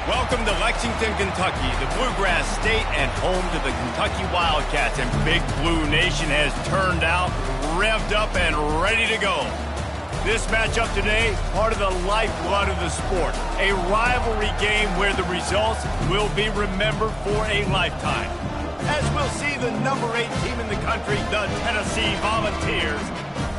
Welcome to Lexington, Kentucky, the Bluegrass State and home to the Kentucky Wildcats. And Big Blue Nation has turned out, revved up, and ready to go. This matchup today, part of the lifeblood of the sport. A rivalry game where the results will be remembered for a lifetime. As we'll see the number 8 team in the country, the Tennessee Volunteers,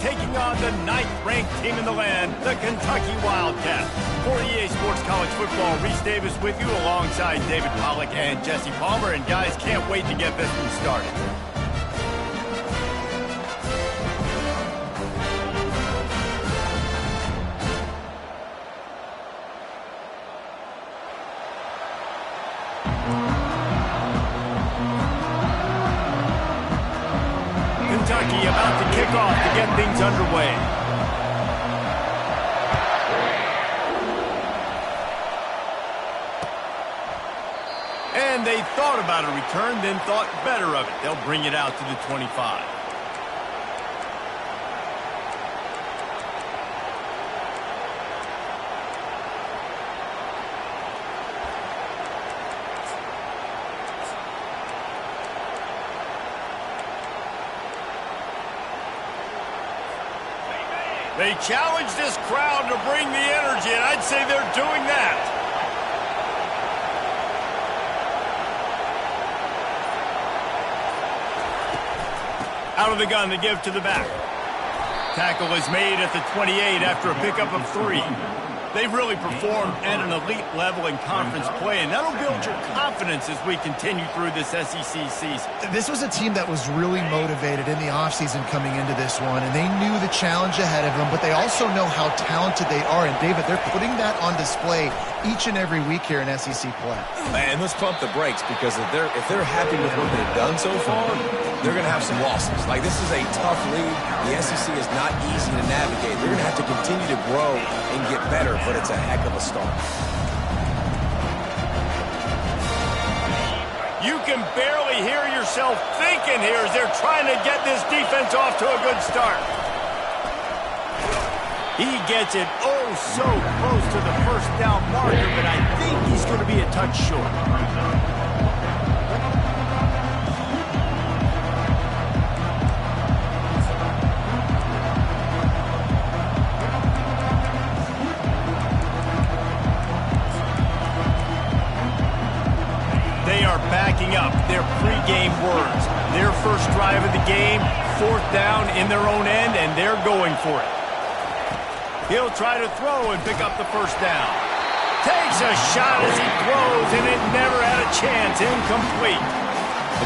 taking on the 9th-ranked team in the land, the Kentucky Wildcats. For EA Sports College Football, Reese Davis with you alongside David Pollack and Jesse Palmer. And guys, can't wait to get this one started. Kentucky about to kick off to get things underway. And they thought about a return, then thought better of it. They'll bring it out to the 25. They challenge this crowd to bring the energy, and I'd say they're doing that. Out of the gun to give to the back. Tackle is made at the 28 after a pickup of 3. They've really performed at an elite level in conference play, and that'll build your confidence as we continue through this SEC season. This was a team that was really motivated in the offseason coming into this one, and they knew the challenge ahead of them, but they also know how talented they are. And, David, they're putting that on display each and every week here in SEC play. Man, let's pump the brakes, because if they're happy with what they've done so far, they're going to have some losses. Like, this is a tough league. The SEC is not easy to navigate. They're going to have to continue to grow and get better, but it's a heck of a start. You can barely hear yourself thinking here as they're trying to get this defense off to a good start. He gets it oh so close to the first down marker, but I think he's going to be a touch short. Backing up their pregame words. Their first drive of the game, 4th down in their own end, and they're going for it. He'll try to throw and pick up the first down. Takes a shot as he throws, and it never had a chance. Incomplete.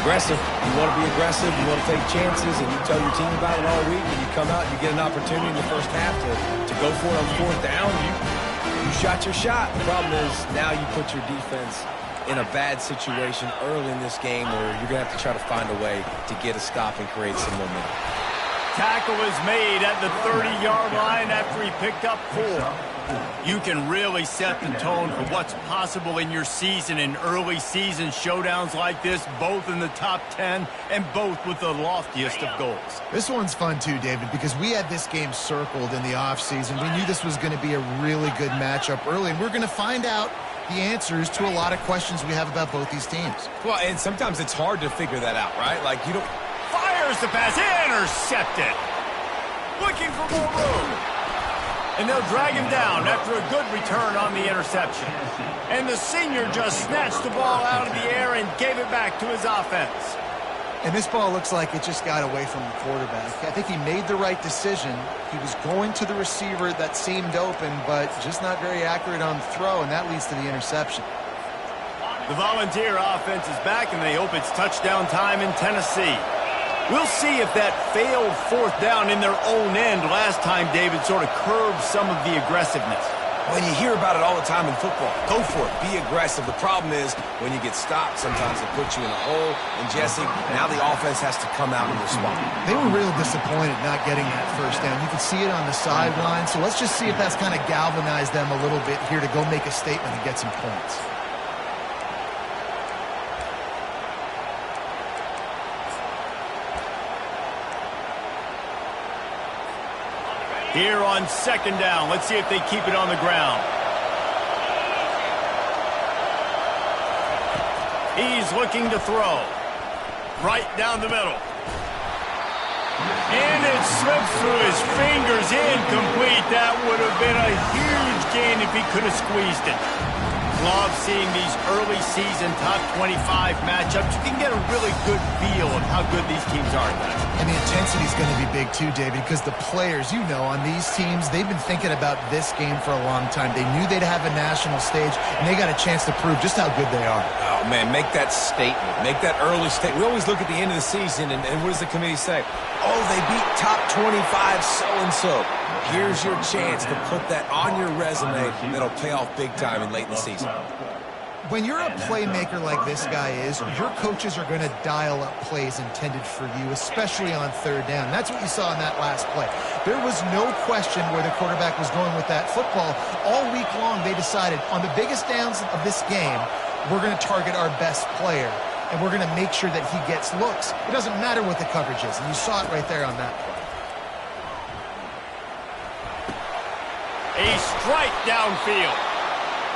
Aggressive. You want to be aggressive. You want to take chances, and you tell your team about it all week, and you come out and you get an opportunity in the first half to go for it on 4th down. You shot your shot. The problem is now you put your defense in a bad situation early in this game where you're going to have to try to find a way to get a stop and create some momentum. Tackle is made at the 30-yard line after he picked up 4. You can really set the tone for what's possible in your season in early season showdowns like this, both in the top 10 and both with the loftiest of goals. This one's fun too, David, because we had this game circled in the offseason. We knew this was going to be a really good matchup early, and we're going to find out the answers to a lot of questions we have about both these teams. Well, and sometimes it's hard to figure that out, right? Like, you don't... Fires the pass, intercepted. Looking for more room. And they'll drag him down after a good return on the interception. And the senior just snatched the ball out of the air and gave it back to his offense. And this ball looks like it just got away from the quarterback. I think he made the right decision. He was going to the receiver that seemed open, but just not very accurate on the throw, and that leads to the interception. The Volunteer offense is back, and they hope it's touchdown time in Tennessee. We'll see if that failed 4th down in their own end last time, David, sort of curbed some of the aggressiveness. When you hear about it all the time in football, go for it. Be aggressive. The problem is when you get stopped, sometimes it puts you in a hole. And, Jesse, now the offense has to come out and respond. They were real disappointed not getting that first down. You can see it on the sideline. So let's just see if that's kind of galvanized them a little bit here to go make a statement and get some points. Here on 2nd down, let's see if they keep it on the ground. He's looking to throw. Right down the middle. And it slips through his fingers, incomplete. That would have been a huge gain if he could have squeezed it. Love seeing these early season top 25 matchups. You can get a really good feel of how good these teams are, guys. And the intensity is going to be big too, David, because the players, you know, on these teams, they've been thinking about this game for a long time. They knew they'd have a national stage, and they got a chance to prove just how good they are. Oh, man, make that statement. Make that early statement. We always look at the end of the season, and what does the committee say? Oh, they beat top 25 so-and-so. Here's your chance to put that on your resume. That'll pay off big time in late in the season. When you're a playmaker like this guy is, your coaches are going to dial up plays intended for you, especially on third down. That's what you saw in that last play. There was no question where the quarterback was going with that football. All week long, they decided on the biggest downs of this game, we're going to target our best player, and we're going to make sure that he gets looks. It doesn't matter what the coverage is, and you saw it right there on that play. A strike downfield.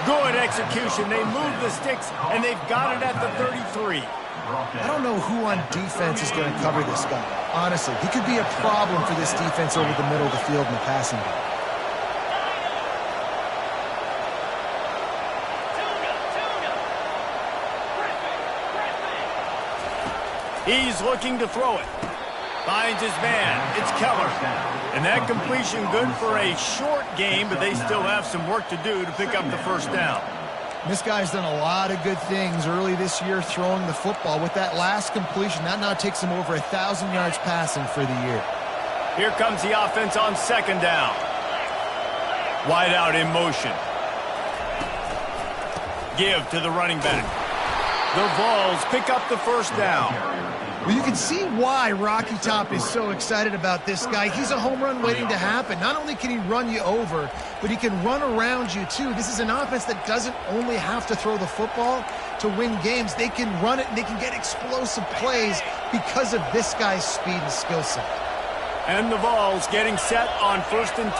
Good execution. They moved the sticks, and they've got it at the 33. I don't know who on defense is going to cover this guy. Honestly, he could be a problem for this defense over the middle of the field in the passing game. He's looking to throw it. Finds his man. It's Keller. And that completion good for a short game, but they still have some work to do to pick up the first down. This guy's done a lot of good things early this year throwing the football. With that last completion, that now takes him over 1,000 yards passing for the year. Here comes the offense on second down. Wide out in motion. Give to the running back. The Vols pick up the first down. Well, you can see why Rocky Top is so excited about this guy. He's a home run waiting to happen. Not only can he run you over, but he can run around you too. This is an offense that doesn't only have to throw the football to win games. They can run it and they can get explosive plays because of this guy's speed and skill set. And the Vols getting set on 1st and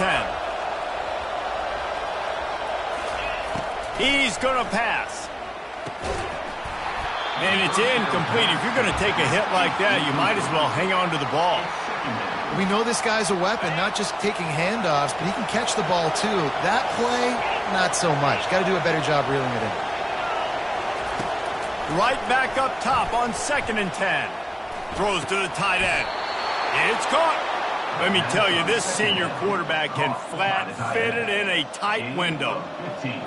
10. He's going to pass. And it's incomplete. If you're going to take a hit like that, you might as well hang on to the ball. We know this guy's a weapon, not just taking handoffs, but he can catch the ball too. That play, not so much. Got to do a better job reeling it in. Right back up top on 2nd and 10. Throws to the tight end. It's caught. Let me tell you, this senior quarterback can flat fit it in a tight window.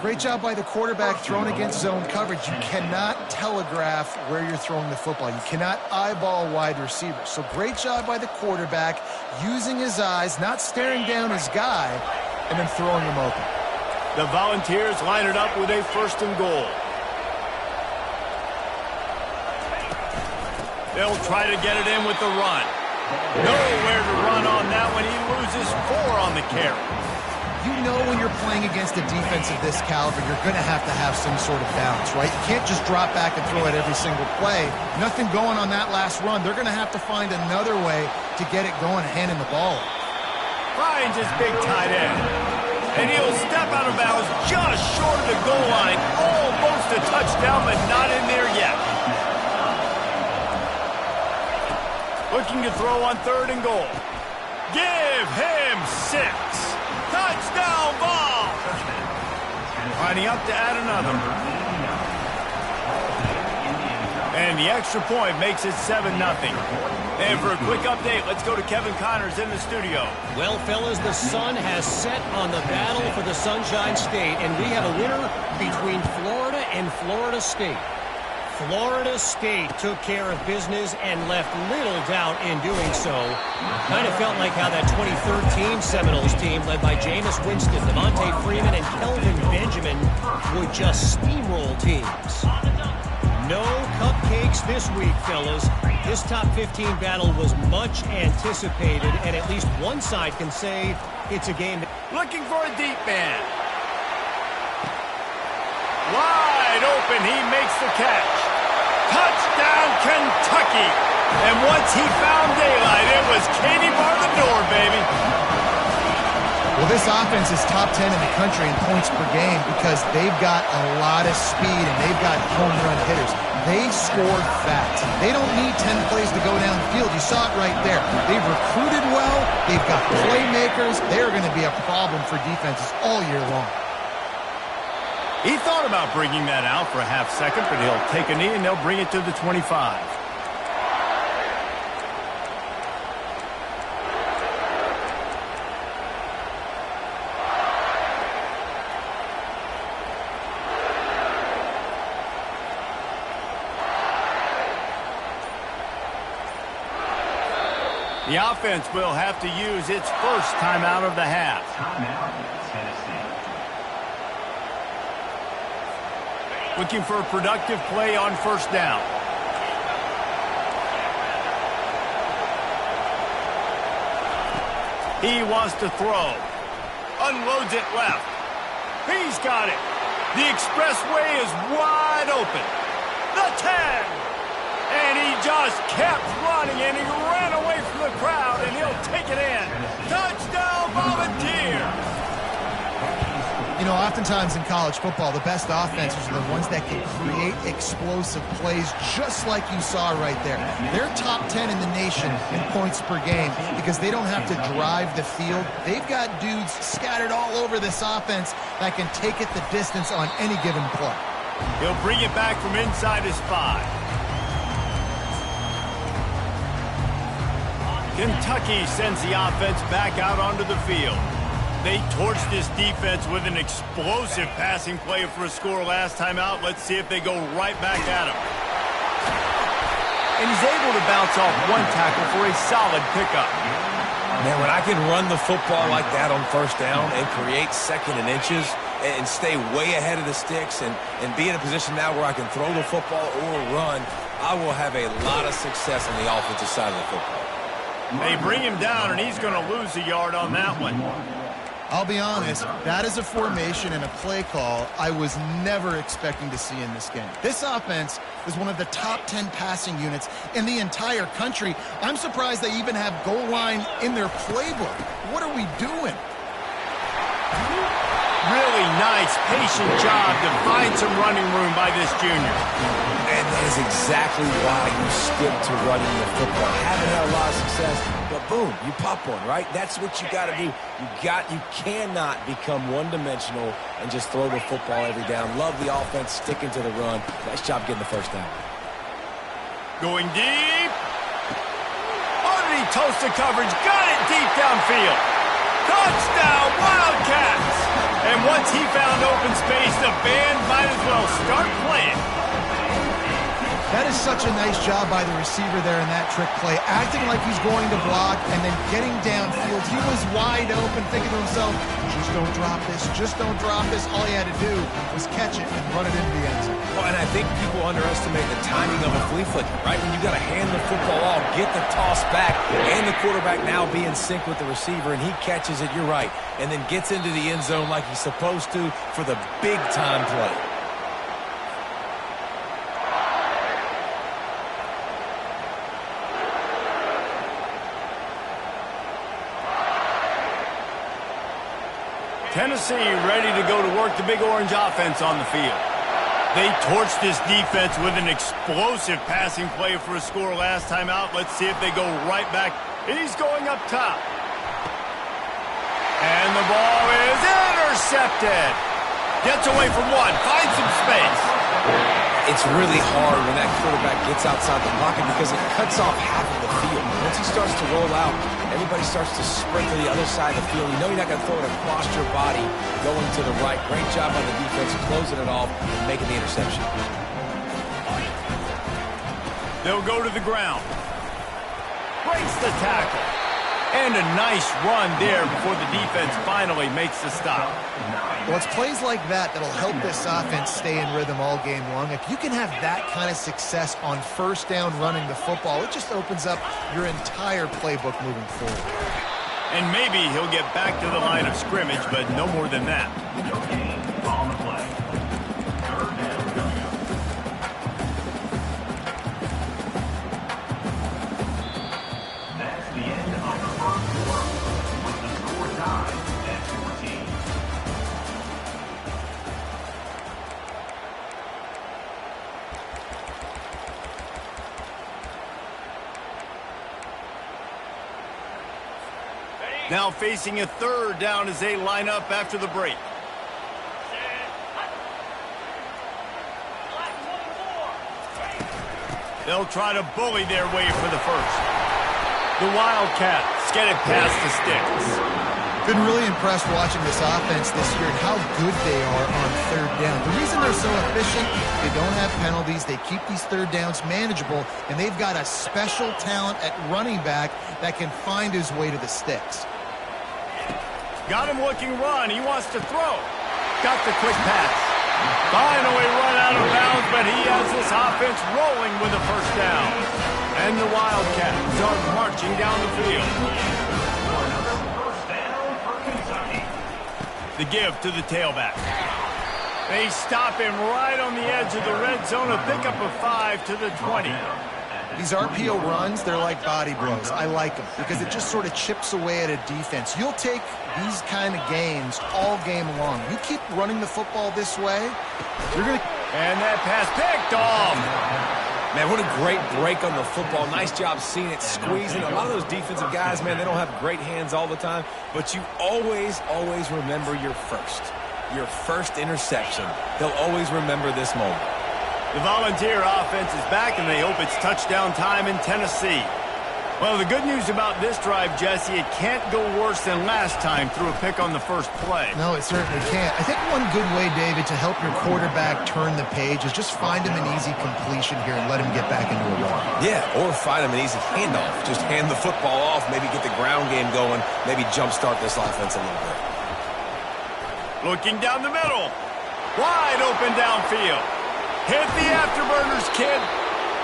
Great job by the quarterback throwing against zone coverage. You cannot telegraph where you're throwing the football. You cannot eyeball wide receivers. So great job by the quarterback using his eyes, not staring down his guy, and then throwing him open. The Volunteers line it up with a 1st and goal. They'll try to get it in with the run. Nowhere to run on that one. He loses 4 on the carry. You know when you're playing against a defense of this caliber, you're going to have some sort of balance, right? You can't just drop back and throw it every single play. Nothing going on that last run. They're going to have to find another way to get it going, handing the ball. Finds his big tight end. And he'll step out of bounds just short of the goal line. Almost a touchdown, but not in there yet. Looking to throw on 3rd and goal. Give him 6. Touchdown ball. Lining up to add another. And the extra point makes it 7-0. And for a quick update, let's go to Kevin Connors in the studio. Well, fellas, the sun has set on the battle for the Sunshine State, and we have a winner between Florida and Florida State. Florida State took care of business and left little doubt in doing so. Kind of felt like how that 2013 Seminoles team, led by Jameis Winston, Devontae Freeman, and Kelvin Benjamin, would just steamroll teams. No cupcakes this week, fellas. This top 15 battle was much anticipated, and at least one side can say it's a game. Looking for a deep man. Wide open, he makes the catch. Touchdown, Kentucky. And once he found daylight, it was Katie bar the door, baby. Well, this offense is top 10 in the country in points per game because they've got a lot of speed and they've got home run hitters. They score fast. They don't need 10 plays to go down the field. You saw it right there. They've recruited well. They've got playmakers. They're going to be a problem for defenses all year long. He thought about bringing that out for a half second, but he'll take a knee and they'll bring it to the 25. The offense will have to use its first timeout of the half. Looking for a productive play on first down. He wants to throw. Unloads it left. He's got it. The expressway is wide open. The 10. And he just kept running, and he ran away from the crowd, and he'll take it in. Touchdown, Volunteers! You know, oftentimes in college football, the best offenses are the ones that can create explosive plays, just like you saw right there. They're top 10 in the nation in points per game because they don't have to drive the field. They've got dudes scattered all over this offense that can take it the distance on any given play. He'll bring it back from inside his 5. Kentucky sends the offense back out onto the field. They torched this defense with an explosive passing play for a score last time out. Let's see if they go right back at him. And he's able to bounce off one tackle for a solid pickup. Man, when I can run the football like that on first down and create second and inches and stay way ahead of the sticks and be in a position now where I can throw the football or run, I will have a lot of success on the offensive side of the football. They bring him down, and he's going to lose a yard on that one. I'll be honest, that is a formation and a play call I was never expecting to see in this game. This offense is one of the top 10 passing units in the entire country. I'm surprised they even have goal line in their playbook. What are we doing? Really nice, patient job to find some running room by this junior. And that is exactly why you stick to running the football. Haven't had a lot of success, but boom, you pop one, right? That's what you got to do. You cannot become one-dimensional and just throw the football every down. Love the offense, sticking to the run. Nice job getting the first down. Going deep. Underneath toasted coverage, got it deep downfield. Touchdown, Wildcats! And once he found open space, the band might as well start playing. That is such a nice job by the receiver there in that trick play, acting like he's going to block and then getting downfield. He was wide open, thinking to himself, just don't drop this, just don't drop this. All he had to do was catch it and run it into the end zone. Well, and I think people underestimate the timing of a flea flicker, right? When you got to hand the football off, get the toss back, and the quarterback now be in sync with the receiver, and he catches it, you're right, and then gets into the end zone like he's supposed to for the big-time play. Tennessee ready to go to work the Big Orange offense on the field. They torched this defense with an explosive passing play for a score last time out. Let's see if they go right back. He's going up top. And the ball is intercepted. Gets away from one, finds some space. It's really hard when that quarterback gets outside the pocket because it cuts off half of the field. Once he starts to roll out, everybody starts to sprint to the other side of the field. You know you're not going to throw it across your body going to the right. Great job by the defense closing it off and making the interception. They'll go to the ground. Breaks the tackle. And a nice run there before the defense finally makes the stop. Well, it's plays like that that'll help this offense stay in rhythm all game long. If you can have that kind of success on first down running the football, it just opens up your entire playbook moving forward. And maybe he'll get back to the line of scrimmage, but no more than that. On the play. That's the end of the first quarter, with the score tied at 2. Now facing a third down as they line up after the break. They'll try to bully their way for the first. The Wildcats get it past the sticks. Been really impressed watching this offense this year and how good they are on third down. The reason they're so efficient, they don't have penalties, they keep these third downs manageable, and they've got a special talent at running back that can find his way to the sticks. Got him looking run. He wants to throw. Got the quick pass. Finally run out of bounds, but he has this offense rolling with a first down. And the Wildcats are marching down the field. The give to the tailback. They stop him right on the edge of the red zone. A pickup of 5 to the 20. These RPO runs, they're like body blows. I like them because it just sort of chips away at a defense. You'll take these kind of games all game long. You keep running the football this way, you're going to... And that pass picked off. Man, what a great break on the football. Nice job seeing it, squeezing. A lot of those defensive guys, man, they don't have great hands all the time, but you always remember your first interception. They'll always remember this moment. The Volunteer offense is back, and they hope it's touchdown time in Tennessee. Well, the good news about this drive, Jesse, it can't go worse than last time through a pick on the first play. No, it certainly can't. I think one good way, David, to help your quarterback turn the page is just find him an easy completion here and let him get back into a run. Yeah, or find him an easy handoff. Just hand the football off, maybe get the ground game going, maybe jumpstart this offense a little bit. Looking down the middle. Wide open downfield. Hit the afterburners, kid.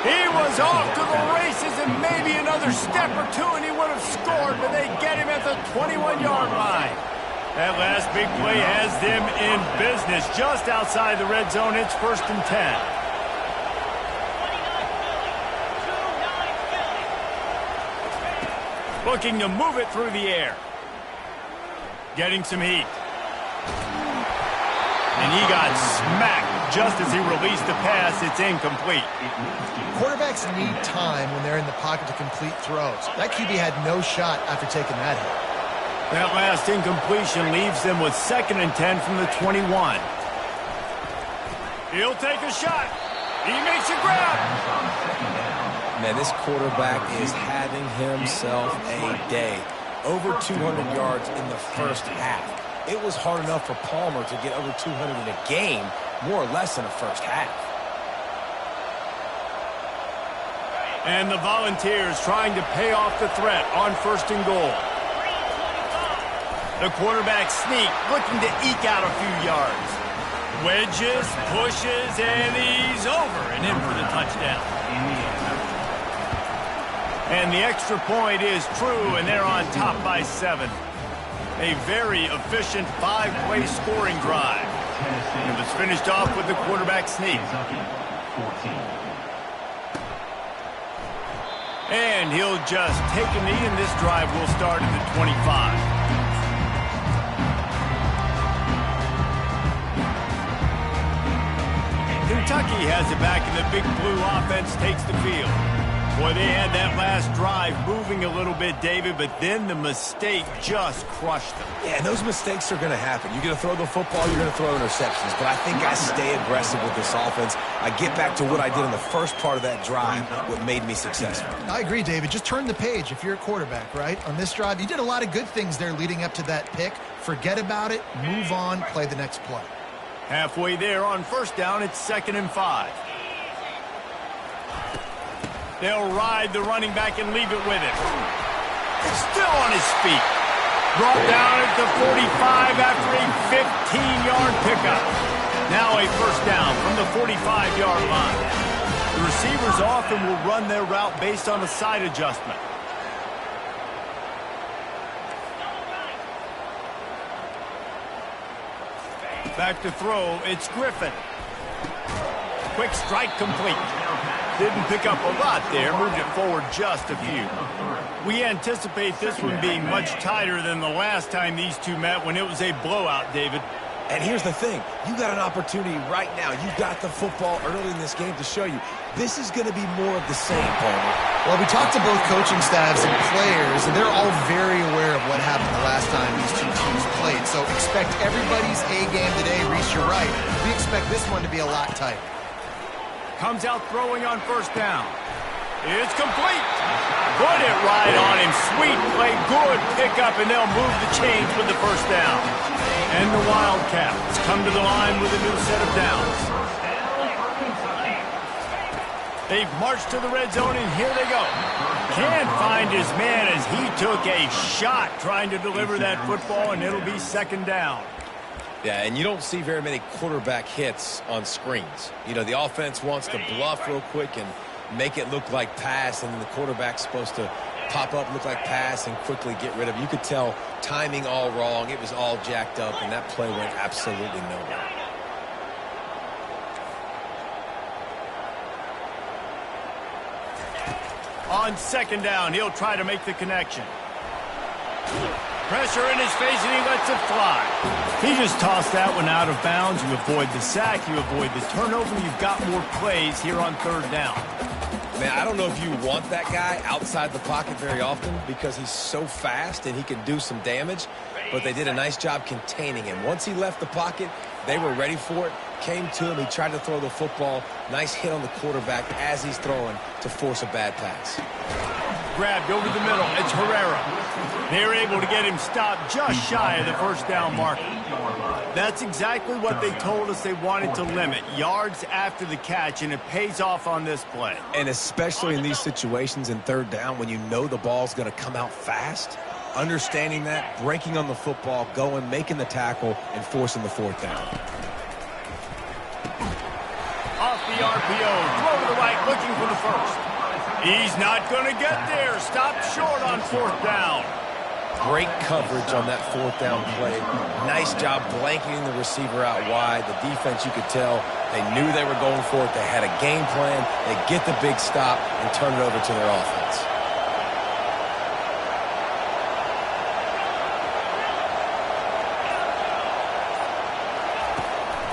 He was off to the races and maybe another step or two and he would have scored, but they get him at the 21-yard line. That last big play has them in business just outside the red zone. It's 1st and 10. Looking to move it through the air. Getting some heat. And he got smacked just as he released the pass. It's incomplete. Quarterbacks need time when they're in the pocket to complete throws. That QB had no shot after taking that hit. That last incompletion leaves them with 2nd and 10 from the 21. He'll take a shot. He makes a grab. Man, this quarterback is having himself a day. Over 200 yards in the first half. It was hard enough for Palmer to get over 200 in a game, more or less in the first half. And the Volunteers trying to pay off the threat on 1st and goal. The quarterback sneak, looking to eke out a few yards. Wedges, pushes, and he's over and in for the touchdown. And the extra point is true, and they're on top by 7. A very efficient 5-play scoring drive. It was finished off with the quarterback sneak. And he'll just take a knee, and this drive will start at the 25. Kentucky has it back, and the Big Blue offense takes the field. Boy, they had that last drive moving a little bit, David, but then the mistake just crushed them. Yeah, and those mistakes are going to happen. You're going to throw the football, you're going to throw interceptions. But I think I stay aggressive with this offense. I get back to what I did in the first part of that drive, what made me successful. I agree, David. Just turn the page if you're a quarterback, right? On this drive, you did a lot of good things there leading up to that pick. Forget about it, move on, play the next play. Halfway there on 1st down, it's 2nd and 5. They'll ride the running back and leave it with him. Still on his feet. Brought down at the 45 after a 15-yard pickup. Now a 1st down from the 45-yard line. The receivers often will run their route based on a side adjustment. Back to throw, it's Griffin. Quick strike complete. Didn't pick up a lot there, moved it forward just a few. We anticipate this one being much tighter than the last time these two met when it was a blowout, David. And here's the thing. You got an opportunity right now. You got the football early in this game to show you. This is going to be more of the same, Palmer. Well, we talked to both coaching staffs and players, and they're all very aware of what happened the last time these two teams played. So expect everybody's A game today. Reese, you're right. We expect this one to be a lot tighter. Comes out throwing on first down. It's complete. Put it right on him. Sweet play. Good pickup, and they'll move the chains with the first down. And the Wildcats come to the line with a new set of downs. They've marched to the red zone, and here they go. Can't find his man as he took a shot trying to deliver that football, and it'll be second down. Yeah, and you don't see very many quarterback hits on screens. You know, the offense wants to bluff real quick and make it look like pass, and then the quarterback's supposed to pop up, look like pass, and quickly get rid of it. You could tell timing all wrong. It was all jacked up, and that play went absolutely nowhere. On second down, he'll try to make the connection. Pressure in his face, and he lets it fly. He just tossed that one out of bounds. You avoid the sack, you avoid the turnover. You've got more plays here on third down. Man, I don't know if you want that guy outside the pocket very often because he's so fast and he can do some damage, but they did a nice job containing him. Once he left the pocket, they were ready for it, came to him, he tried to throw the football. Nice hit on the quarterback as he's throwing to force a bad pass. Grabbed over the middle. It's Herrera. They're able to get him stopped just shy of the first down marker. That's exactly what they told us they wanted to limit. Yards after the catch, and it pays off on this play. And especially in these situations in third down when you know the ball's going to come out fast, understanding that, breaking on the football, going, making the tackle, and forcing the fourth down. Off the RPO, throw to the right, looking for the first. He's not going to get there. Stopped short on fourth down. Great coverage on that fourth down play. Nice job blanketing the receiver out wide. The defense, you could tell, they knew they were going for it. They had a game plan. They get the big stop and turn it over to their offense.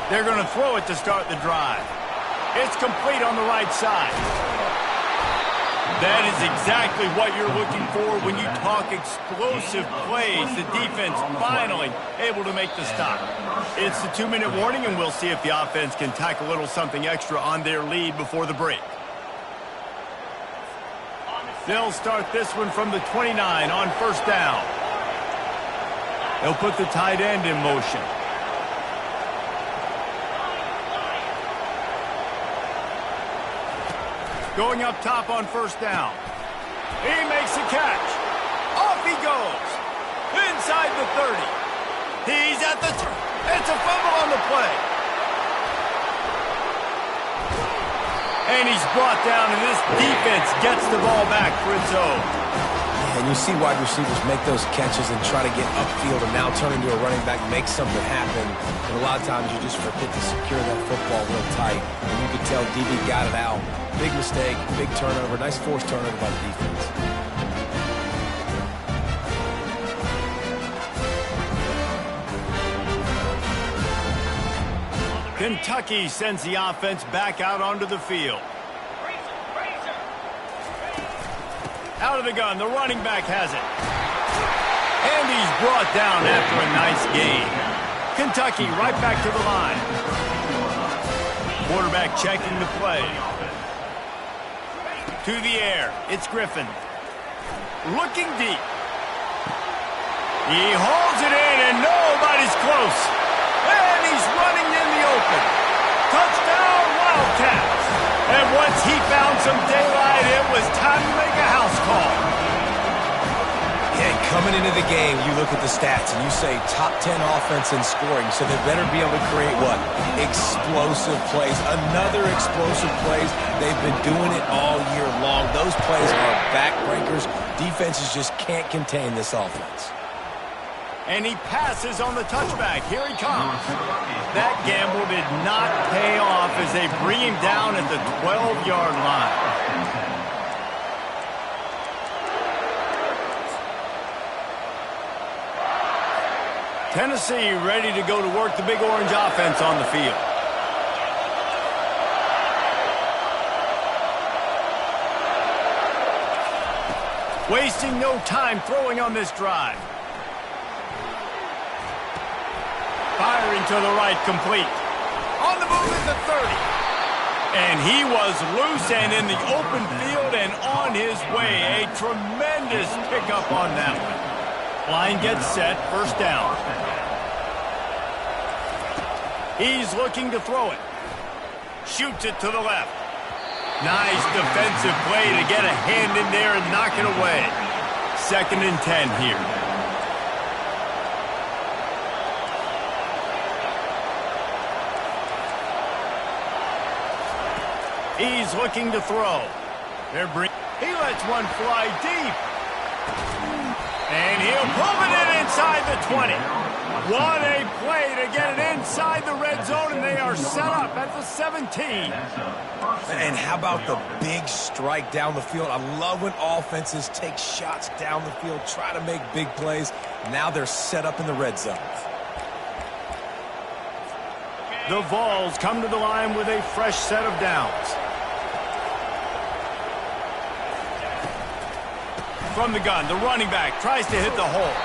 They're going to throw it to start the drive. It's complete on the right side. That is exactly what you're looking for when you talk explosive plays. The defense finally able to make the stop. It's the 2-minute warning, and we'll see if the offense can tack a little something extra on their lead before the break. They'll start this one from the 29 on first down. They'll put the tight end in motion. Going up top on first down. He makes a catch. Off he goes. Inside the 30. He's at the... It's a fumble on the play. And he's brought down, and this defense gets the ball back for its own. Yeah, and you see wide receivers make those catches and try to get upfield and now turn into a running back, make something happen. And a lot of times you just forget to secure that football real tight. And you can tell DB got it out. Big mistake, big turnover, nice forced turnover by the defense. Kentucky sends the offense back out onto the field. Out of the gun, the running back has it. And he's brought down after a nice gain. Kentucky right back to the line. Quarterback checking the play. To the air, it's Griffin. Looking deep. He holds it in, and nobody's close. And he's running in the open. Touchdown, Wildcats. And once he found some daylight, it was time to make a house call. Yeah, and coming into the game, you look at the stats and you say top 10 offense in scoring, so they better be able to create what? Explosive plays. Another explosive plays. They've been doing it all year long. Those plays are backbreakers. Defenses just can't contain this offense. And he passes on the touchback. Here he comes. That gamble did not pay off as they bring him down at the 12-yard line. Tennessee ready to go to work the Big Orange offense on the field. Wasting no time throwing on this drive. Firing to the right, complete. On the move at the 30. And he was loose and in the open field and on his way. A tremendous pickup on that one. Line gets set, first down. He's looking to throw it. Shoots it to the left. Nice defensive play to get a hand in there and knock it away. 2nd and 10 here. He's looking to throw. He lets one fly deep. And he'll move it in inside the 20. What a play to get it inside the red zone, and they are set up at the 17. And how about the big strike down the field? I love when offenses take shots down the field, try to make big plays. Now they're set up in the red zone. The Vols come to the line with a fresh set of downs. From the gun, the running back tries to hit the hole.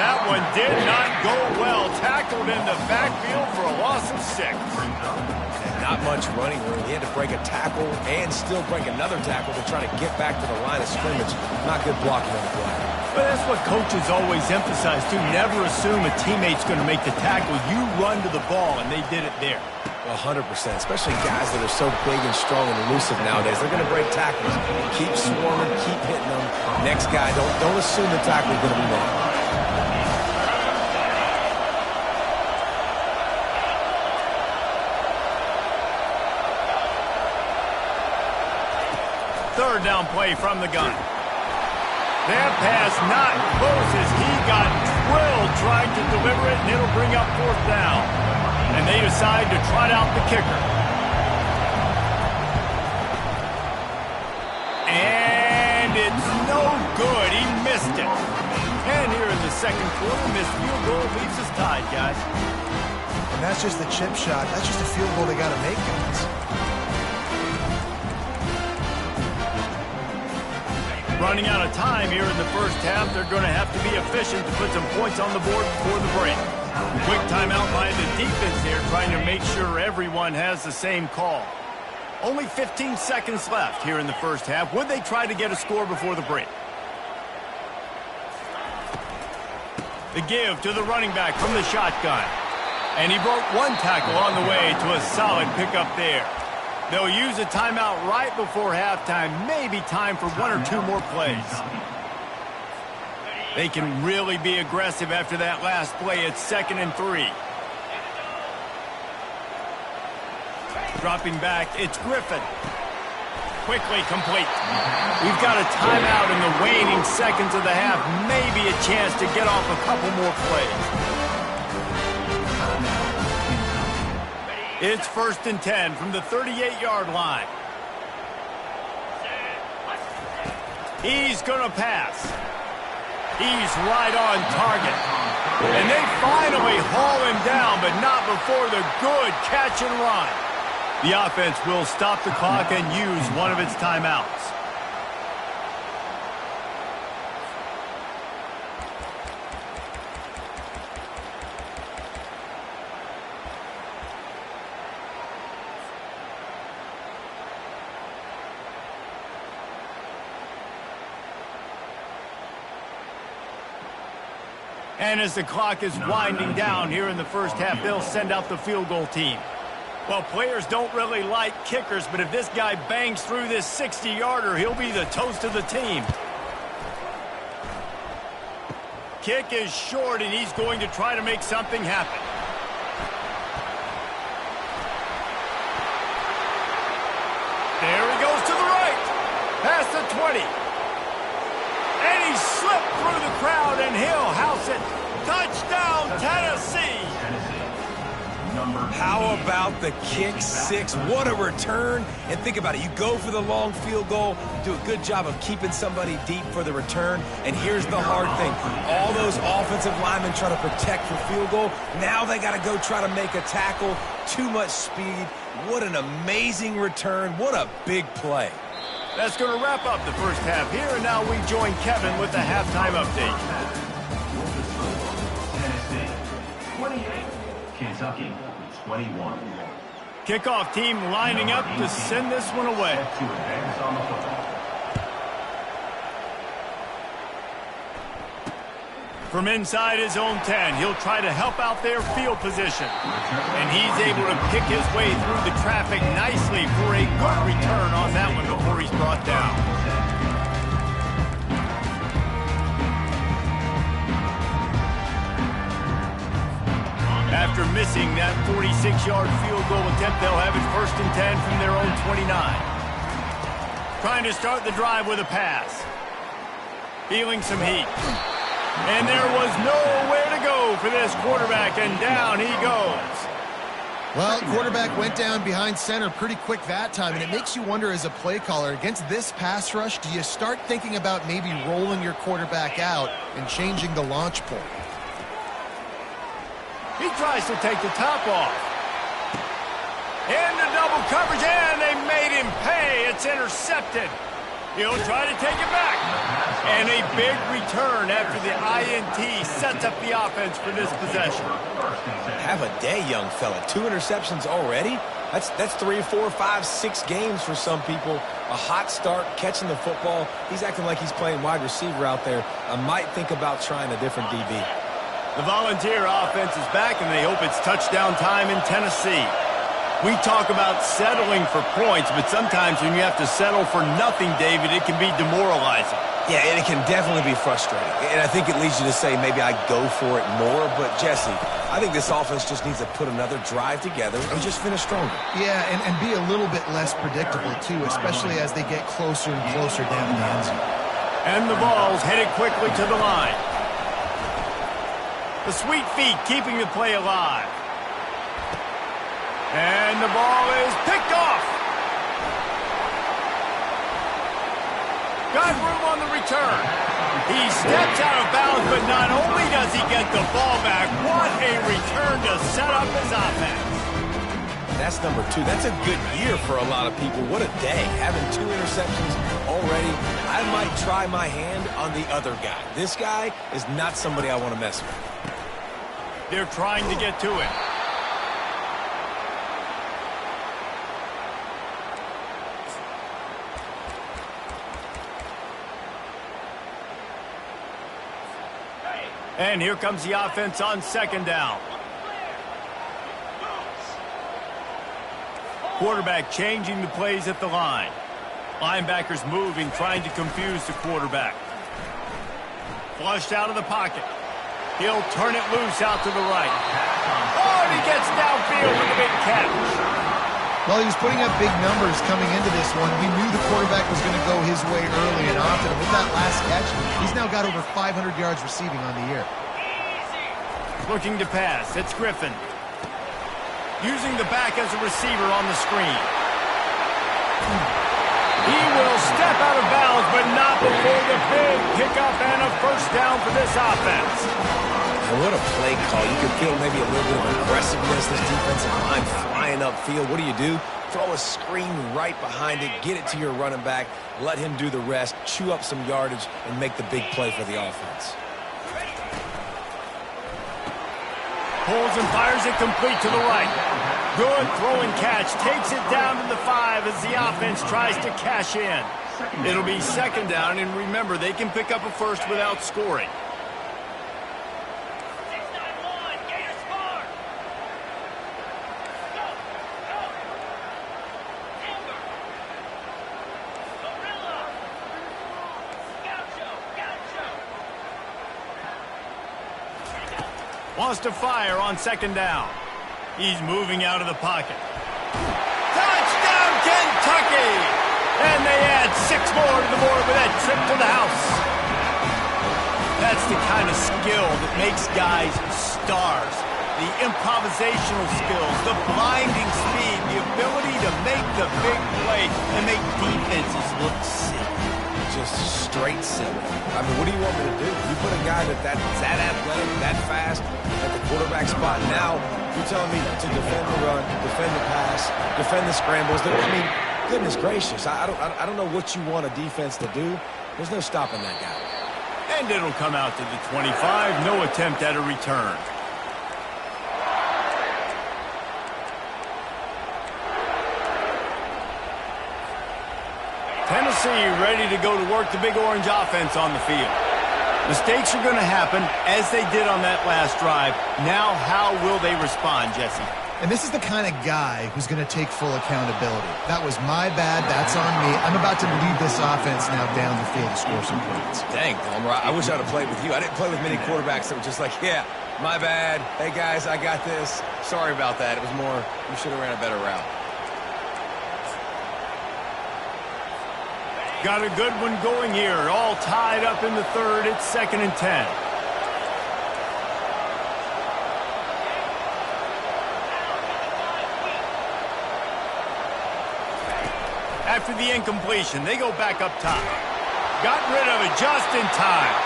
That one did not go well. Tackled in the backfield for a loss of 6. And not much running room. He had to break a tackle and still break another tackle to try to get back to the line of scrimmage. Not good blocking on the play. But that's what coaches always emphasize, too. Never assume a teammate's going to make the tackle. You run to the ball, and they did it there. 100%, especially guys that are so big and strong and elusive nowadays. They're going to break tackles. Keep swarming, keep hitting them. Next guy, don't assume the tackle is going to be made. Third down play from the gun. That pass not close as he got drilled trying to deliver it, and it'll bring up 4th down. And they decide to trot out the kicker. And it's no good. He missed it. And here in the 2nd quarter, missed field goal leaves us tied, guys. And that's just the chip shot. That's just a field goal they got to make, guys. Running out of time here in the first half. They're going to have to be efficient to put some points on the board before the break. Quick timeout by the defense here, trying to make sure everyone has the same call. Only 15 seconds left here in the first half. Would they try to get a score before the break? The give to the running back from the shotgun. And he broke one tackle on the way to a solid pickup there. They'll use a timeout right before halftime. Maybe time for 1 or 2 more plays. They can really be aggressive after that last play. It's 2nd and 3. Dropping back, it's Griffin. Quickly complete. We've got a timeout in the waning seconds of the half. Maybe a chance to get off a couple more plays. It's 1st and 10 from the 38-yard line. He's going to pass. He's right on target. And they finally haul him down, but not before the good catch and run. The offense will stop the clock and use one of its timeouts. And as the clock is winding down here in the first half, they'll send out the field goal team. Well, players don't really like kickers, but if this guy bangs through this 60-yarder, he'll be the toast of the team. Kick is short, and he's going to try to make something happen. There he goes to the right. Past the 20. And he slipped through the crowd, and he'll house it. Touchdown, Tennessee. How about the kick six? What a return. And think about it. You go for the long field goal, do a good job of keeping somebody deep for the return. And here's the hard thing. All those offensive linemen try to protect for field goal. Now they got to go try to make a tackle. Too much speed. What an amazing return. What a big play. That's going to wrap up the first half here. And now we join Kevin with the halftime update. Tennessee, 28. Kentucky, 21. Kickoff team lining up to send this one away. Set to advance on the football. From inside his own 10, he'll try to help out their field position. And he's able to pick his way through the traffic nicely for a good return on that one before he's brought down. After missing that 46-yard field goal attempt, they'll have it 1st and 10 from their own 29. Trying to start the drive with a pass. Feeling some heat. And there was nowhere to go for this quarterback, and down he goes. Well, quarterback went down behind center pretty quick that time, and it makes you wonder as a play caller, against this pass rush, do you start thinking about maybe rolling your quarterback out and changing the launch point? He tries to take the top off. Into double coverage, and they made him pay. It's intercepted. He'll try to take it back. And a big return after the INT sets up the offense for this possession. Have a day, young fella. 2 interceptions already? That's 3, 4, 5, 6 games for some people. A hot start, catching the football. He's acting like he's playing wide receiver out there. I might think about trying a different DB. The Volunteer offense is back, and they hope it's touchdown time in Tennessee. We talk about settling for points, but sometimes when you have to settle for nothing, David, it can be demoralizing. Yeah, and it can definitely be frustrating. And I think it leads you to say maybe I go for it more. But, Jesse, I think this offense just needs to put another drive together and just finish stronger. Yeah, and be a little bit less predictable, too, especially as they get closer and closer down the end zone. And the ball's headed quickly to the line. The sweet feet keeping the play alive. And the ball is picked off. Got room on the return. He steps out of bounds, but not only does he get the ball back, what a return to set up his offense. That's number 2. That's a good year for a lot of people. What a day. Having 2 interceptions already. I might try my hand on the other guy. This guy is not somebody I want to mess with. They're trying to get to him. And here comes the offense on 2nd down. Quarterback changing the plays at the line. Linebackers moving, trying to confuse the quarterback. Flushed out of the pocket. He'll turn it loose out to the right. Oh, and he gets downfield with a big catch. Well, he was putting up big numbers coming into this one. We knew the quarterback was going to go his way early and often. And with that last catch, he's now got over 500 yards receiving on the year. Looking to pass. It's Griffin. Using the back as a receiver on the screen. He will step out of bounds, but not before the big pickup and a 1st down for this offense. And what a play call. You can feel maybe a little bit of aggressiveness. This defensive line flying upfield. What do? Throw a screen right behind it. Get it to your running back. Let him do the rest. Chew up some yardage and make the big play for the offense. Pulls and fires it complete to the right. Good throw and catch. Takes it down to the 5 as the offense tries to cash in. It'll be 2nd down, and remember, they can pick up a 1st without scoring. Wants to fire on 2nd down. He's moving out of the pocket. Touchdown, Kentucky! And they add 6 more to the board with that trip to the house. That's the kind of skill that makes guys stars. The improvisational skills, the blinding speed, the ability to make the big play and make defenses look silly. Just straight silly. I mean, what do you want me to do? You put a guy that's that athletic, that fast at the quarterback spot. Now you're telling me to defend the run, defend the pass, defend the scrambles. I mean, goodness gracious. I don't know what you want a defense to do. There's no stopping that guy. And it'll come out to the 25. No attempt at a return. Tennessee ready to go to work the Big Orange offense on the field. Mistakes are going to happen, as they did on that last drive. Now, how will they respond, Jesse? And this is the kind of guy who's going to take full accountability. That was my bad. That's on me. I'm about to lead this offense now down the field to score some points. Dang, Palmer, I wish I'd have played with you. I didn't play with many quarterbacks that were just like, yeah, my bad. Hey, guys, I got this. Sorry about that. It was more, you should have ran a better route. Got a good one going here. All tied up in the third. It's 2nd and 10. After the incompletion, they go back up top. Got rid of it just in time.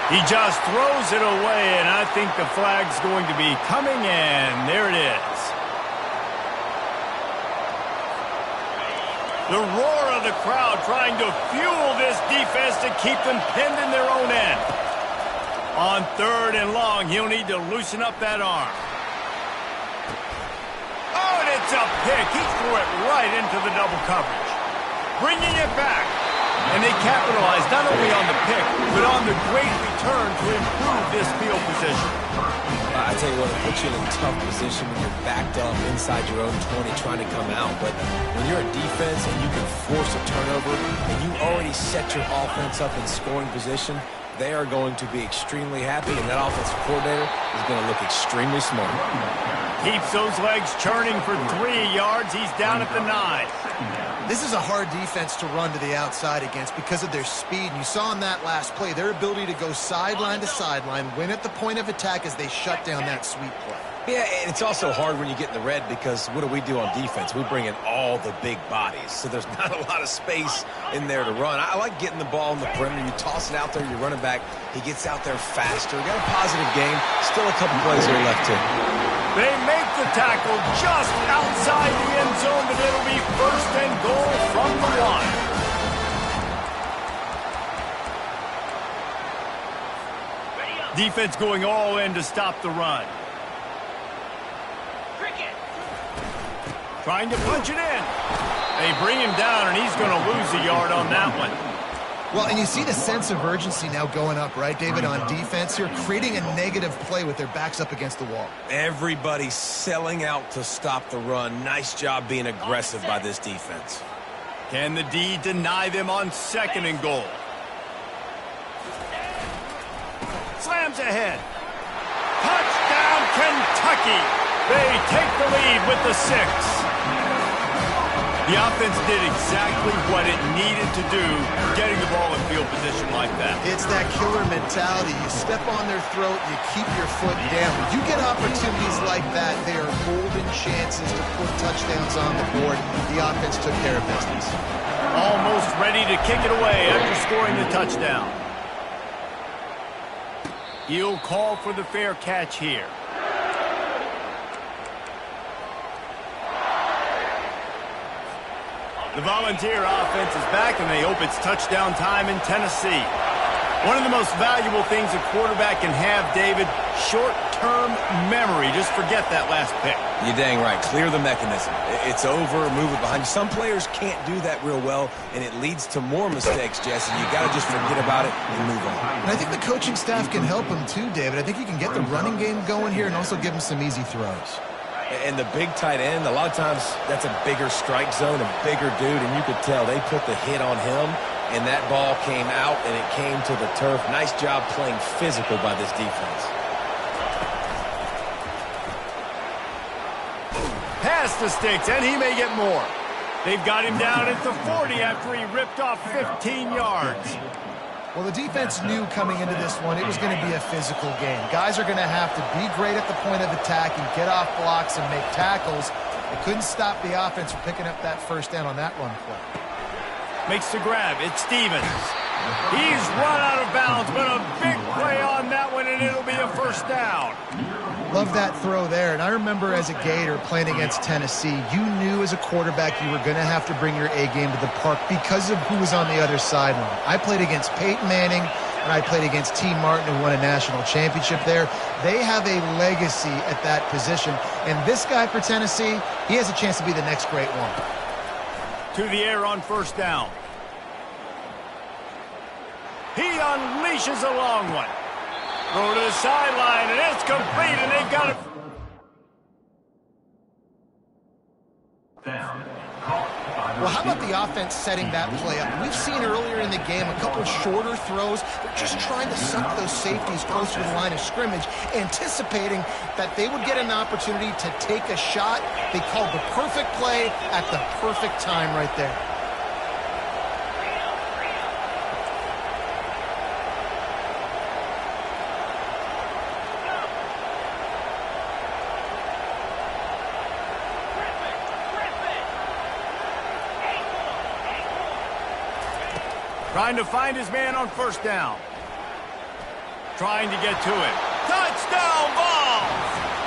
He just throws it away, and I think the flag's going to be coming in. There it is. The roar of the crowd trying to fuel this defense to keep them pinned in their own end. On 3rd and long, he'll need to loosen up that arm. Oh, and it's a pick. He threw it right into the double coverage. Bringing it back. And they capitalized not only on the pick, but on the great return to improve this field position. I tell you what, it puts you in a tough position when you're backed up inside your own 20 trying to come out. But when you're a defense and you can force a turnover and you already set your offense up in scoring position, they are going to be extremely happy, and that offensive coordinator is going to look extremely smart. Keeps those legs churning for 3 yards. He's down at the 9. This is a hard defense to run to the outside against because of their speed. And you saw in that last play their ability to go sideline to sideline, win at the point of attack as they shut down that sweep play. Yeah, and it's also hard when you get in the red because what do we do on defense? We bring in all the big bodies, so there's not a lot of space in there to run. I like getting the ball in the perimeter. You toss it out there, you're running back. He gets out there faster. Got a positive game. Still a couple plays here left too. They make the tackle just outside the end zone, but it'll be 1st and goal from the 1. Defense going all in to stop the run. Trying to punch it in. They bring him down, and he's going to lose a yard on that one. Well, and you see the sense of urgency now going up, right, David, on defense here, creating a negative play with their backs up against the wall. Everybody's selling out to stop the run. Nice job being aggressive by this defense. Can the D deny them on 2nd and goal? Slams ahead. Touchdown, Kentucky. They take the lead with the 6. The offense did exactly what it needed to do, getting the ball in field position like that. It's that killer mentality. You step on their throat, you keep your foot down. When you get opportunities like that, they are golden chances to put touchdowns on the board. The offense took care of business. Almost ready to kick it away after scoring the touchdown. He'll call for the fair catch here. The Volunteer offense is back, and they hope it's touchdown time in Tennessee. One of the most valuable things a quarterback can have, David, short-term memory. Just forget that last pick. You're dang right. Clear the mechanism. It's over, move it behind you. Some players can't do that real well, and it leads to more mistakes, Jesse. You got to just forget about it and move on. And I think the coaching staff can help him too, David. I think he can get the running game going here and also give him some easy throws. And the big tight end, a lot of times that's a bigger strike zone, a bigger dude, and you could tell they put the hit on him, and that ball came out, and it came to the turf. Nice job playing physical by this defense. Past the sticks, and he may get more. They've got him down at the 40 after he ripped off 15 yards. Well, the defense knew coming into this one it was going to be a physical game. Guys are going to have to be great at the point of attack and get off blocks and make tackles. They couldn't stop the offense from picking up that first down on that run play. Makes the grab. It's Stevens. He's run out of bounds, but a big play on that one, and it'll be a first down. Love that throw there. And I remember as a Gator playing against Tennessee, you knew as a quarterback you were going to have to bring your A game to the park because of who was on the other sideline. I played against Peyton Manning, and I played against T. Martin, who won a national championship there. They have a legacy at that position. And this guy for Tennessee, he has a chance to be the next great one. To the air on first down. He unleashes a long one. Throw to the sideline, and it's complete, and they've got it. Down. Well, how about the offense setting that play up? We've seen earlier in the game a couple of shorter throws. They're just trying to suck those safeties closer to the line of scrimmage, anticipating that they would get an opportunity to take a shot. They called the perfect play at the perfect time right there. Trying to find his man on first down. Trying to get to it. Touchdown ball!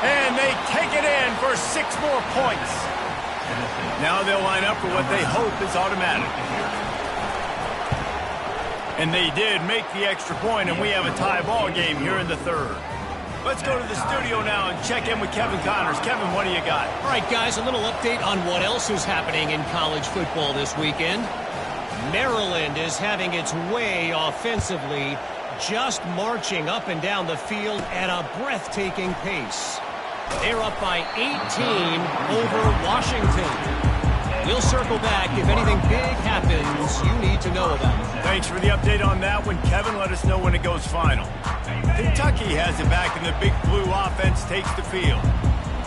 And they take it in for 6 more points. Now they'll line up for what they hope is automatic. And they did make the extra point, and we have a tie ball game here in the third. Let's go to the studio now and check in with Kevin Connors. Kevin, what do you got? All right, guys, a little update on what else is happening in college football this weekend. Maryland is having its way offensively, just marching up and down the field at a breathtaking pace. They're up by 18 over Washington. We'll circle back if anything big happens you need to know about. Thanks for the update on that one, Kevin. Let us know when it goes final. Kentucky has it back, and the Big Blue offense takes the field.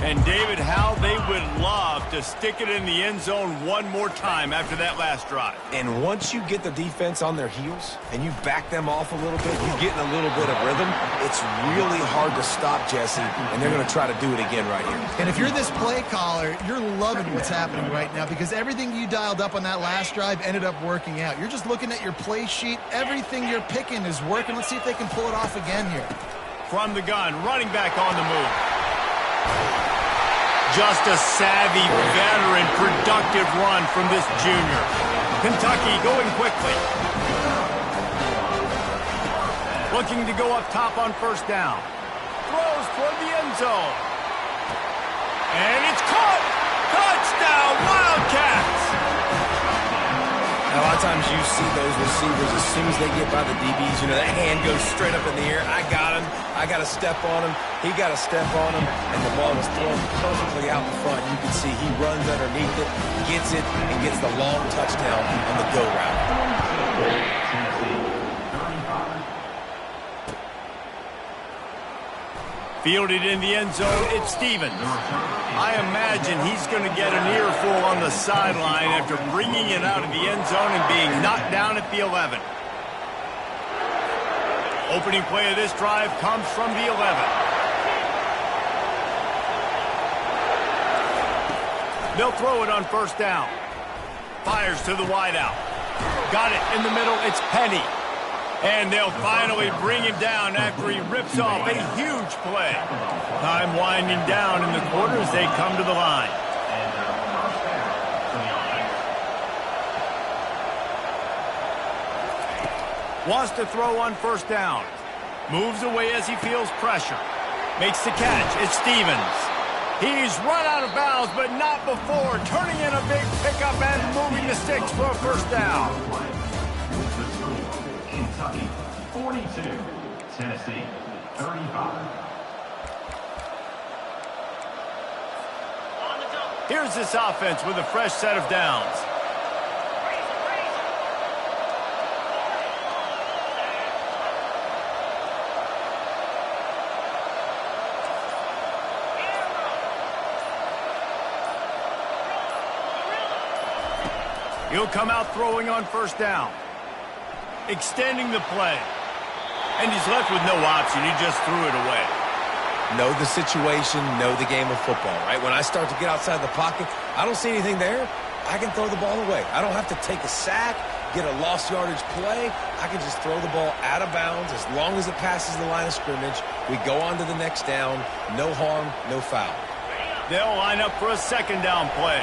And, David, how they would love to stick it in the end zone one more time after that last drive. And once you get the defense on their heels and you back them off a little bit, you get in a little bit of rhythm, it's really hard to stop, Jesse, and they're going to try to do it again right here. And if you're this play caller, you're loving what's happening right now because everything you dialed up on that last drive ended up working out. You're just looking at your play sheet. Everything you're picking is working. Let's see if they can pull it off again here. From the gun, running back on the move. Just a savvy, veteran, productive run from this junior. Kentucky going quickly. Looking to go up top on first down. Throws toward the end zone. And it's caught! Touchdown, Wildcats! Now, a lot of times you see those receivers, as soon as they get by the DBs, you know, that hand goes straight up in the air. I got him. I got to step on him. He got to step on him. And the ball was thrown perfectly out in front. You can see he runs underneath it, gets it, and gets the long touchdown on the go route. Fielded in the end zone, it's Stevens. I imagine he's going to get an earful on the sideline after bringing it out of the end zone and being knocked down at the 11. Opening play of this drive comes from the 11. They'll throw it on first down. Fires to the wideout. Got it in the middle, it's Penny. And they'll finally bring him down after he rips off a huge play. Time winding down in the quarter as they come to the line. Wants to throw on first down. Moves away as he feels pressure. Makes the catch. It's Stevens. He's run out of bounds, but not before. Turning in a big pickup and moving the sticks for a first down. Kentucky 42, Tennessee 35. Here's this offense with a fresh set of downs. He'll come out throwing on first down. extending the play. And he's left with no option. He just threw it away. Know the situation, know the game of football, right? When I start to get outside the pocket, I don't see anything there. I can throw the ball away. I don't have to take a sack, get a lost yardage play. I can just throw the ball out of bounds as long as it passes the line of scrimmage. We go on to the next down. No harm, no foul. They'll line up for a second down play.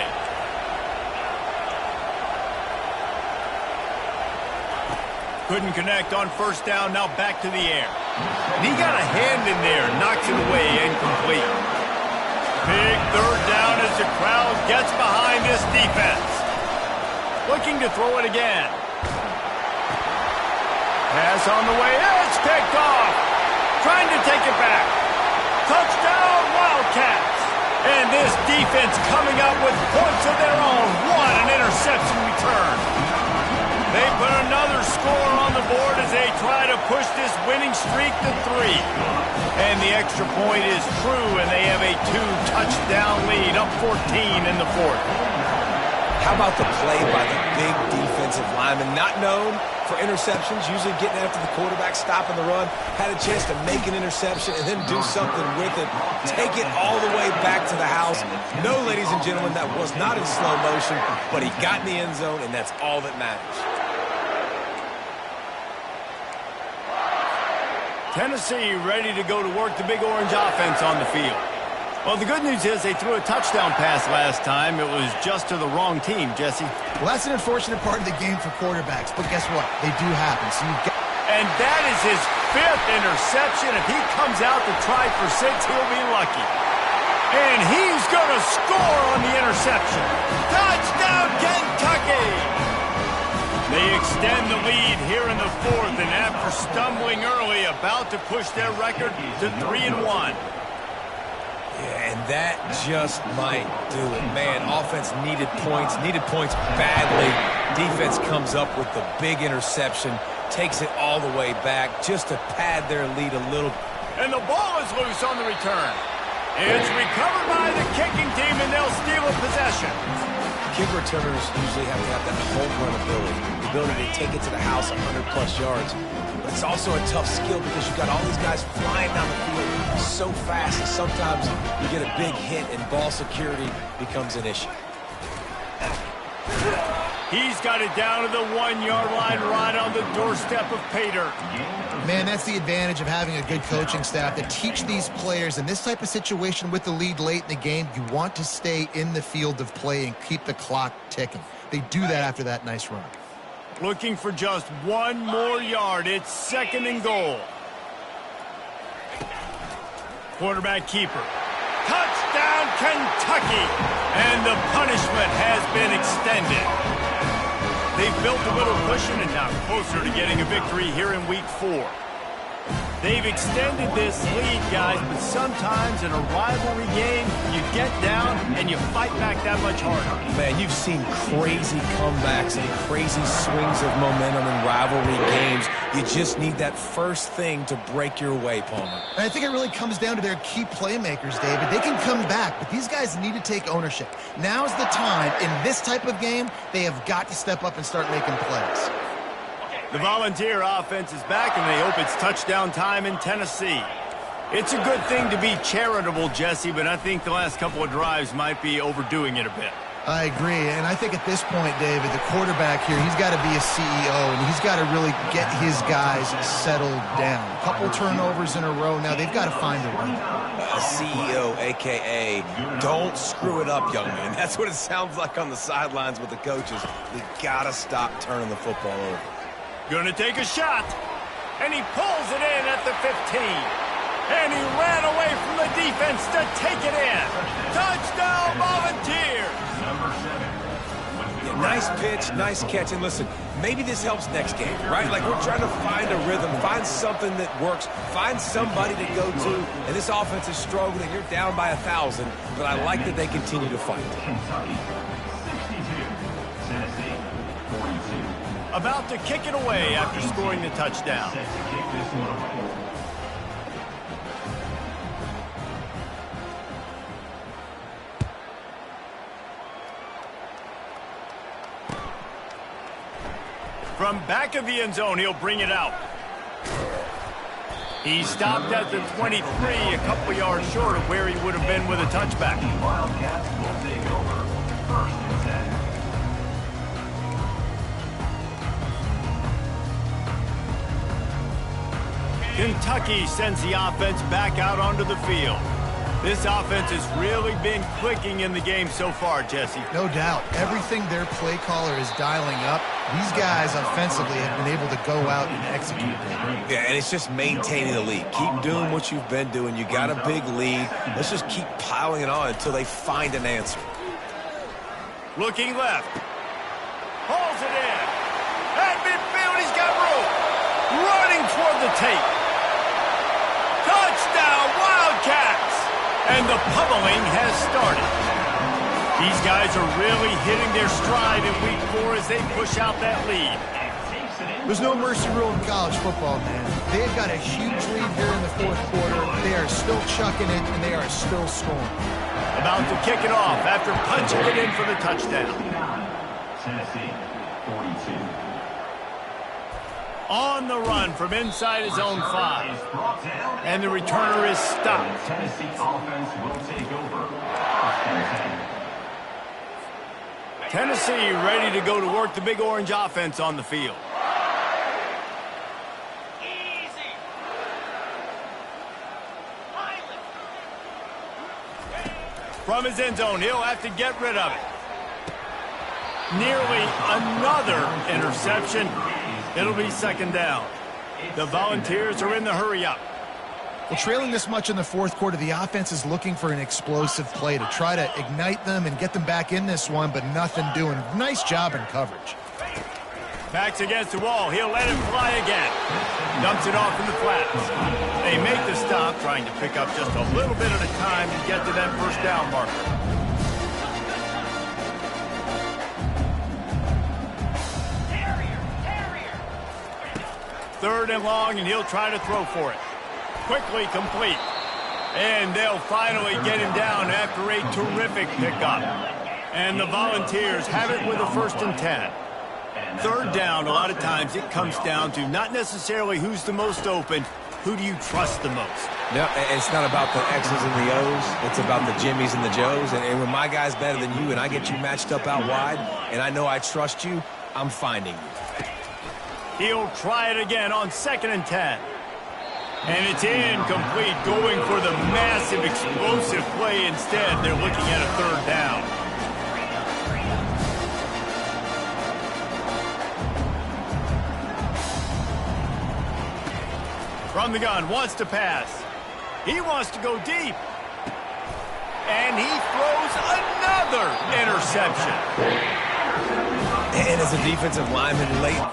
Couldn't connect on first down, now back to the air. And he got a hand in there, knocks it away, incomplete. Big third down as the crowd gets behind this defense. Looking to throw it again. Pass on the way, it's picked off. Trying to take it back. Touchdown, Wildcats. And this defense coming up with points of their own. What an interception return. They put another score on the board as they try to push this winning streak to 3. And the extra point is true, and they have a 2-touchdown lead, up 14 in the fourth. How about the play by the big defensive lineman? Not known for interceptions, usually getting after the quarterback, stopping the run. Had a chance to make an interception and then do something with it. Take it all the way back to the house. No, ladies and gentlemen, that was not in slow motion, but he got in the end zone, and that's all that matters. Tennessee ready to go to work the big orange offense on the field. Well, the good news is they threw a touchdown pass last time. It was just to the wrong team, Jesse. Well, that's an unfortunate part of the game for quarterbacks, but guess what? They do happen. So you've got... And that is his 5th interception. If he comes out to try for 6, he'll be lucky. And he's going to score on the interception. Touchdown, Kentucky! They extend the lead here in the fourth, and after stumbling early, about to push their record to 3-1. Yeah, and that just might do it. Man, offense needed points badly. Defense comes up with the big interception, takes it all the way back just to pad their lead a little. And the ball is loose on the return. It's recovered by the kicking team, and they'll steal a possession. Kick returners usually have to have that home run ability, the ability to take it to the house 100-plus yards. But it's also a tough skill because you've got all these guys flying down the field so fast that sometimes you get a big hit and ball security becomes an issue. He's got it down to the 1-yard line right on the doorstep of Pater. Man, that's the advantage of having a good coaching staff to teach these players in this type of situation with the lead late in the game. You want to stay in the field of play and keep the clock ticking. They do that after that nice run. Looking for just 1 more yard. It's 2nd and goal. Quarterback keeper. Touchdown, Kentucky! And the punishment has been extended. They've built a little cushion and now closer to getting a victory here in week 4. They've extended this lead, guys, but sometimes in a rivalry game, you get down and you fight back that much harder. Man, you've seen crazy comebacks and crazy swings of momentum in rivalry games. You just need that first thing to break your way, Palmer. And I think it really comes down to their key playmakers, David. They can come back, but these guys need to take ownership. Now's the time. In this type of game, they have got to step up and start making plays. The Volunteer offense is back, and they hope it's touchdown time in Tennessee. It's a good thing to be charitable, Jesse, but I think the last couple of drives might be overdoing it a bit. I agree, and I think at this point, David, the quarterback here, he's got to be a CEO, and he's got to really get his guys settled down. A couple turnovers in a row now. They've got to find a way. CEO, a.k.a. don't screw it up, young man. That's what it sounds like on the sidelines with the coaches. We got to stop turning the football over. Gonna take a shot, and he pulls it in at the 15. And he ran away from the defense to take it in. Touchdown, Volunteers! Yeah, nice pitch, nice catch. And listen, maybe this helps next game, right? Like we're trying to find a rhythm, find something that works, find somebody to go to. And this offense is struggling. You're down by 1,000, but I like that they continue to fight. Kentucky, 62. Tennessee, 42. About to kick it away after scoring the touchdown. Set to kick this one away. From back of the end zone, he'll bring it out. He stopped at the 23, a couple yards short of where he would have been with a touchback. Wildcats will take over 1st and 10. Kentucky sends the offense back out onto the field. This offense has really been clicking in the game so far, Jesse. No doubt. Everything their play caller is dialing up, these guys offensively have been able to go out and execute it. Yeah, and it's just maintaining the lead. Keep doing what you've been doing. You got a big lead. Let's just keep piling it on until they find an answer. Looking left. Hauls it in. At midfield, he's got room. Running toward the tape. Touchdown, Wildcats! And the pummeling has started. These guys are really hitting their stride in week 4 as they push out that lead. There's no mercy rule in college football, man. They've got a huge lead here in the 4th quarter. They are still chucking it, and they are still scoring. About to kick it off after punching it in for the touchdown. Tennessee, 42. On the run from inside his own 5. And the returner is stopped. Tennessee offense will take over 1st and 10. Tennessee ready to go to work the Big Orange offense on the field. From his end zone, he'll have to get rid of it. Nearly another interception. It'll be 2nd down. The Volunteers are in the hurry-up. Well, trailing this much in the 4th quarter, the offense is looking for an explosive play to try to ignite them and get them back in this one, but nothing doing. Nice job in coverage. Backs against the wall. He'll let it fly again. Dumps it off in the flats. They make the stop, trying to pick up just a little bit at a time to get to that 1st down marker. Third and long, and he'll try to throw for it. Quickly complete. And they'll finally get him down after a terrific pickup. And the Volunteers have it with a 1st and 10. 3rd down, a lot of times it comes down to not necessarily who's the most open, who do you trust the most? No, it's not about the X's and the O's. It's about the Jimmies and the Joes. And when my guy's better than you and I get you matched up out wide and I know I trust you, I'm finding you. He'll try it again on 2nd and 10. And it's incomplete, going for the massive explosive play instead. They're looking at a 3rd down. From the gun, wants to pass. He wants to go deep. And he throws another interception. And as a defensive lineman late